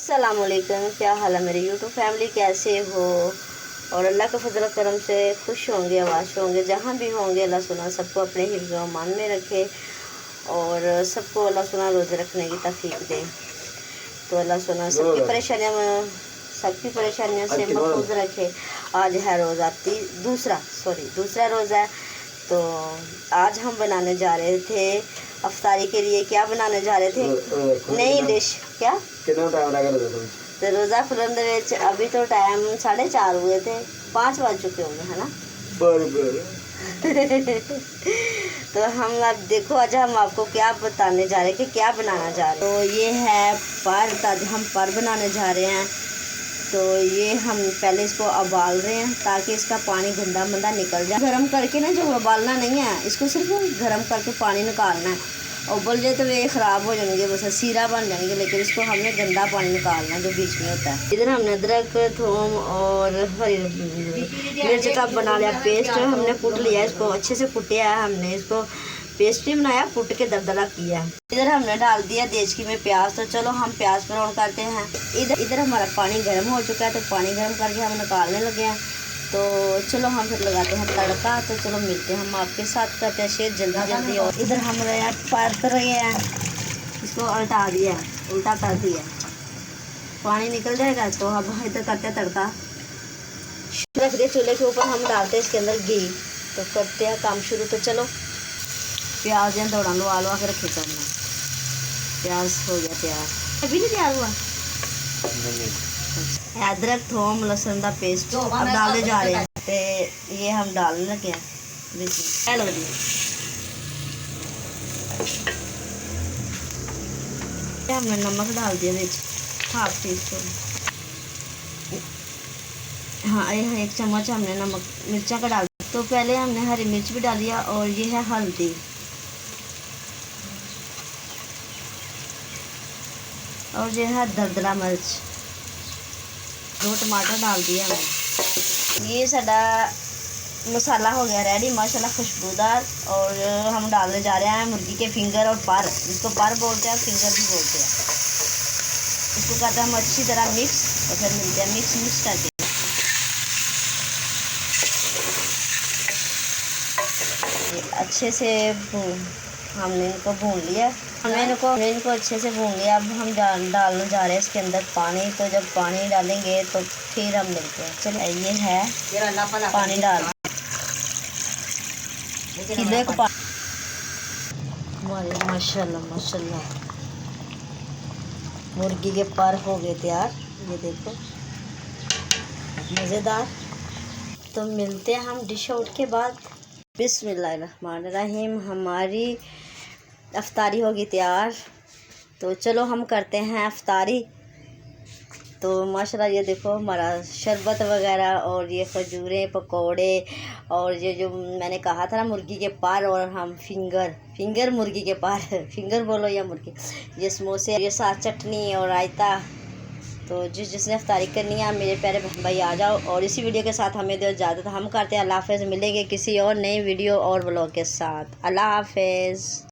अस्सलामुअलैकुम, क्या हाल है मेरी यूट्यूब फैमिली, कैसे हो? और अल्लाह के फजल करम से खुश होंगे, आवाज़ होंगे, जहाँ भी होंगे अल्लाह सुना सबको अपने हिफ्ज़ व अमान में रखे और सबको अल्लाह सुना रोज़े रखने की तौफीक दे। तो अल्लाह सुना सबकी परेशानियों से महफूज रखे। आज है रोज़ा दूसरा रोज़ा है। तो आज हम बनाने जा रहे थे अफ्तारी के लिए। क्या बनाने जा रहे थे? नई डिश। क्या तो रोज़ा खुलन अभी तो टाइम 4:30 हुए थे, 5 बज चुके होंगे, है ना? तो हम अब देखो, आज हम आपको क्या बताने जा रहे हैं कि क्या बनाना जा रहे हैं। तो ये है पर, हम पर बनाने जा रहे हैं। तो ये हम पहले इसको उबाल रहे हैं ताकि इसका पानी गंदा मंदा निकल जाए। गरम करके ना, जो उबालना नहीं है, इसको सिर्फ गरम करके पानी निकालना है। उबल जाए तो वे ख़राब हो जाएंगे, बस सीरा बन जाएंगे, लेकिन इसको हमने गंदा पानी निकालना है जो बीच में होता है। इधर हमने अदरक, थूम और हरी मिर्च का बना लिया पेस्ट। हमने कूट लिया, इसको अच्छे से कुटिया है हमने, इसको पेस्ट भी बनाया, कूट के दरदरा किया। इधर हमने डाल दिया देचकी में प्याज। तो चलो हम प्याज ब्राउन करते हैं। इधर हमारा पानी गर्म हो चुका है, तो पानी गर्म करके हम निकालने लगे हैं। तो चलो हम फिर लगाते हैं तड़का। तो चलो मिलते हैं हम आपके साथ, करते हैं शेयर जल्दी। और इधर हम परत रहे हैं, इसको उल्टा दिया, उल्टा कर दिया, पानी निकल जाएगा। तो अब इधर करते हैं तड़का, रख दिया चूल्हे के ऊपर। हम डालते हैं इसके अंदर घी। तो करते हैं काम शुरू। तो चलो प्याज या दौड़ा लो, आलू आकर रखे करना। प्याज हो गया तैयार, अभी नहीं तैयार हुआ। अदरक, थोम, लहसुन का पेस्ट अब डालने जा रहे हैं। तो ये हम डालने लगे हैं। हेलो जी, हमने नमक डाल दिया बीच, 1/2 टीस्पून। हाँ, ये 1 चम्मच हमने नमक मिर्चा का डाल दिया। तो पहले हमने हरी मिर्च भी डाल दिया। और ये है हल्दी, और ये है दरदरा मिर्च। 2 टमाटर डाल दिए हमने। ये साडा मसाला हो गया रेडी, माशाल्लाह खुशबूदार। और हम डालने जा रहे हैं मुर्गी के फिंगर और पर, जिसको पर बोलते हैं, फिंगर भी बोलते हैं। इसको करते हैं हम अच्छी तरह मिक्स, और फिर मिलते हैं मिक्स करके। अच्छे से हमने इनको भून लिया। हमने इनको अच्छे से भून लिया। अब हम डालने जा रहे हैं इसके अंदर पानी। तो जब पानी डालेंगे तो फिर हम मिलते हैं। चलिए, ये है पानी डाल किले को माशाल्लाह मुर्गी के पर हो गए तैयार। ये देखो, मज़ेदार। तो मिलते हैं हम डिश आउट के बाद। बिस्मिल्लाहिर्रहमानिर्रहीम, हमारी अफ्तारी होगी तैयार। तो चलो हम करते हैं अफ्तारी। तो माशाल्लाह ये देखो, हमारा शरबत वगैरह और ये खजूरें, पकोड़े, और ये जो मैंने कहा था ना मुर्गी के पर, और हम फिंगर मुर्गी के पर फिंगर बोलो या मुर्गी, ये समोसे, ये साथ चटनी और रायता। तो जिसने अफ्तारी करनी है, मेरे प्यारे बहन भाई आ जाओ। और इसी वीडियो के साथ हमें दो इजाज़त। हम करते हैं अल्लाह हाफ़िज़। मिलेंगे किसी और नई वीडियो और ब्लॉग के साथ। अल्लाह हाफ़िज़।